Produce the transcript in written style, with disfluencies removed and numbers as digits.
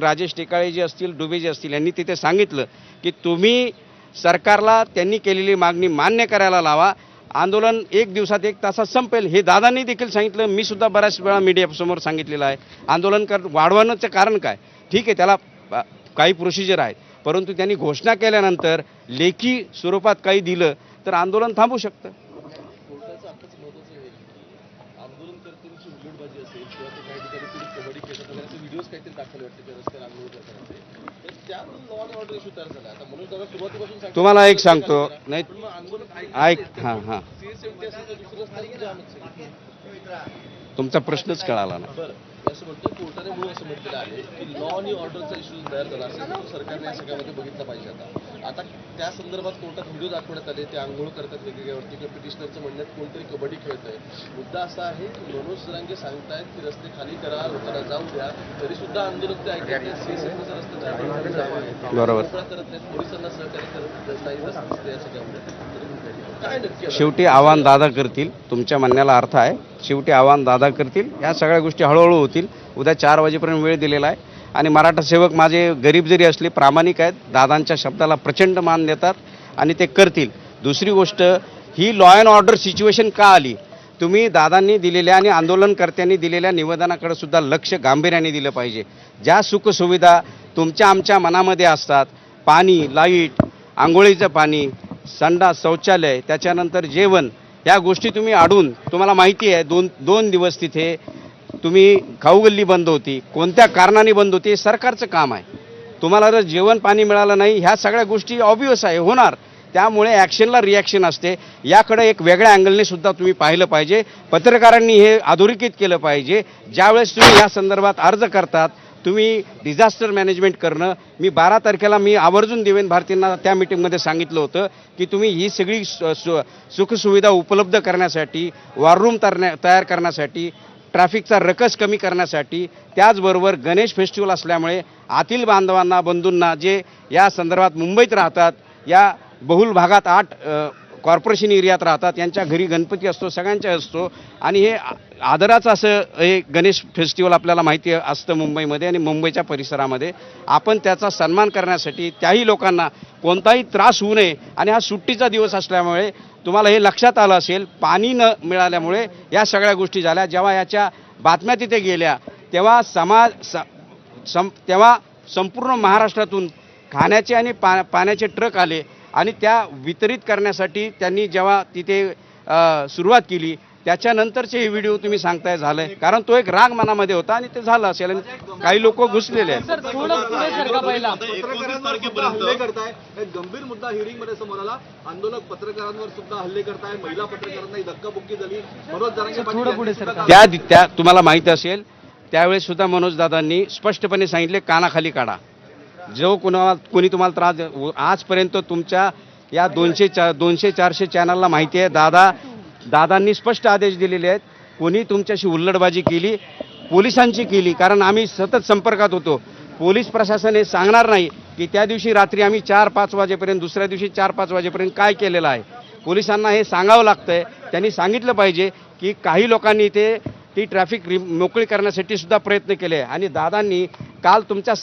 राजेश टेकाळे जे असतील, डुबे जे असतील, यांनी तिथे सांगितलं की तुम्ही सरकारला त्यांनी केलेली मागणी मान्य करायला लावा, आंदोलन 1 दिवसात 1 तासात संपेल. हे दादांनी देखील सांगितलं, मी सुद्धा बऱ्याच वेळा मीडियासमोर सांगितलेलं आहे. आंदोलन वाढवण्याचं कारण काय? ठीक आहे, त्याला काही प्रोसिजर आहेत, परंतु त्यांनी घोषणा केल्यानंतर लेखी स्वरूपात काही दिलं तर आंदोलन थांबू शकतं. तुम्हाला एक सांगतो, नाही ऐक, हां हां, तुमचा प्रश्नच कळाला ना. असं म्हणतो कोर्टाने मूळ असं म्हटलेलं आहे की लॉ आणि ऑर्डरचा इश्यू तयार झाला असेल तर सरकारने या सगळ्यामध्ये बघितलं पाहिजे. आता त्या संदर्भात कोर्टात व्हिडिओ दाखवण्यात आले, ते आंघोळ करतात वेगवेगळ्यावरती किंवा पिटिशनरचं म्हणण्यात कोणतरी कबड्डी खेळतंय. मुद्दा असा आहे की मनोज जरांगे सांगतायत की रस्ते खाली करा, लोकांना जाऊ द्या, तरी सुद्धा आंदोलक ते ऐकत नाही. सीएसएफचा रस्ते बरोबर करत नाहीत, पोलिसांना सहकार्य करत नाही या सगळ्यामध्ये. काय नक्की शेवटी आव्हान दादा करतील, तुमच्या म्हणण्याला अर्थ आहे. शेवटी आव्हान दादा करतील, या सगळ्या गोष्टी हळूहळू होतील. उद्या 4 वाजेपर्यंत वेळ दिलेला आहे आणि मराठा सेवक माझे गरीब जरी असले प्रामाणिक आहेत, दादांच्या शब्दाला प्रचंड मान देतात आणि ते करतील. दुसरी गोष्ट, ही लॉ अँड ऑर्डर सिच्युएशन का आली? तुम्ही दादांनी दिलेल्या आणि आंदोलनकर्त्यांनी दिलेल्या निवेदनाकडे सुद्धा लक्ष गांभीर्याने दिलं पाहिजे. ज्या सुखसुविधा तुमच्या आमच्या मनामध्ये असतात, पाणी, लाईट, आंघोळीचं पाणी, संडास, शौचालय, त्याच्यानंतर जेवण, या गोष्टी तुम्ही अडून, तुम्हाला माहिती आहे 2 दिवस तिथे तुम्ही खाऊगल्ली बंद होती, कोणत्या कारणाने बंद होती, हे सरकारचं काम आहे. तुम्हाला जर जेवण पाणी मिळालं नाही, ह्या सगळ्या गोष्टी ऑब्वियस आहे होणार. त्यामुळे ॲक्शनला रिॲक्शन असते. याकडे एक वेगळ्या अँगलने सुद्धा तुम्ही पाहिलं पाहिजे. पत्रकारांनी हे अधोरेखित केलं पाहिजे. ज्यावेळेस तुम्ही या संदर्भात अर्ज करतात, तुम्ही डिझास्टर मॅनेजमेंट करणं, मी 12 तारखेला मी आवर्जून देवेंद्र भारतींना त्या मीटिंगमध्ये सांगितलं होतं की तुम्ही ही सगळी सुखसुविधा उपलब्ध करण्यासाठी, वॉर रूम तयार करण्यासाठी, ट्रॅफिकचा रकस कमी करण्यासाठी, त्याचबरोबर गणेश फेस्टिवल असल्यामुळे आतील बांधवांना, बंधूंना जे या संदर्भात मुंबईत राहतात, या बहुल भागात 8 कॉर्पोरेशन एरियात राहतात, यांच्या घरी गणपती असतो, सगळ्यांच्या असतो आणि हे आदराचं असं हे गणेश फेस्टिवल आपल्याला माहिती असतं मुंबईमध्ये आणि मुंबईच्या परिसरामध्ये. आपण त्याचा सन्मान करण्यासाठी त्याही लोकांना कोणताही त्रास होऊ नये आणि हा सुट्टीचा दिवस असल्यामुळे तुम्हाला हे लक्षात आलं असेल, पाणी न मिळाल्यामुळे या सगळ्या गोष्टी झाल्या. जेव्हा याच्या बातम्या तिथे गेल्या तेव्हा तेव्हा संपूर्ण महाराष्ट्रातून खाण्याचे आणि पाण्याचे ट्रक आले आणि त्या वितरित करण्यासाठी त्यांनी जेव्हा तिथे सुरुवात केली, त्याच्यानंतरचे हे व्हिडिओ तुम्ही सांगताय झालंय, कारण तो एक राग मनामध्ये होता आणि ते झालं असेल आणि काही लोक घुसलेले आहेत. गंभीर मुद्दा हिअरिंग मध्ये समोर आला. आंदोलक पत्रकारांवर सुद्धा हल्ले करताय, महिला पत्रकारांना धक्काबुक्की झाली. मनोज जरांगे त्या तुम्हाला माहिती असेल, त्यावेळेस सुद्धा मनोज दादांनी स्पष्टपणे सांगितले, कानाखाली काढा. जो कोणी तुम्हाला त्रास, आजपर्यंत तुमच्या या 200-400 चॅनलला माहिती आहे, दादांनी स्पष्ट आदेश दिलेले आहेत. कोणी तुमच्याशी हुल्लडबाजी केली, पोलिसांची केली, कारण आम्ही सतत संपर्कात होतो. पोलीस प्रशासन हे सांगणार नाही की त्या दिवशी रात्री आम्ही 4-5 वाजेपर्यंत, दुसऱ्या दिवशी 4-5 वाजेपर्यंत काय केलेलं आहे. पोलिसांना हे सांगावं लागतंय. त्यांनी सांगितलं पाहिजे की काही लोकांनी ती ट्रॅफिक मोकळी करण्यासाठी सुद्धा प्रयत्न केले आणि दादांनी काल तुमच्या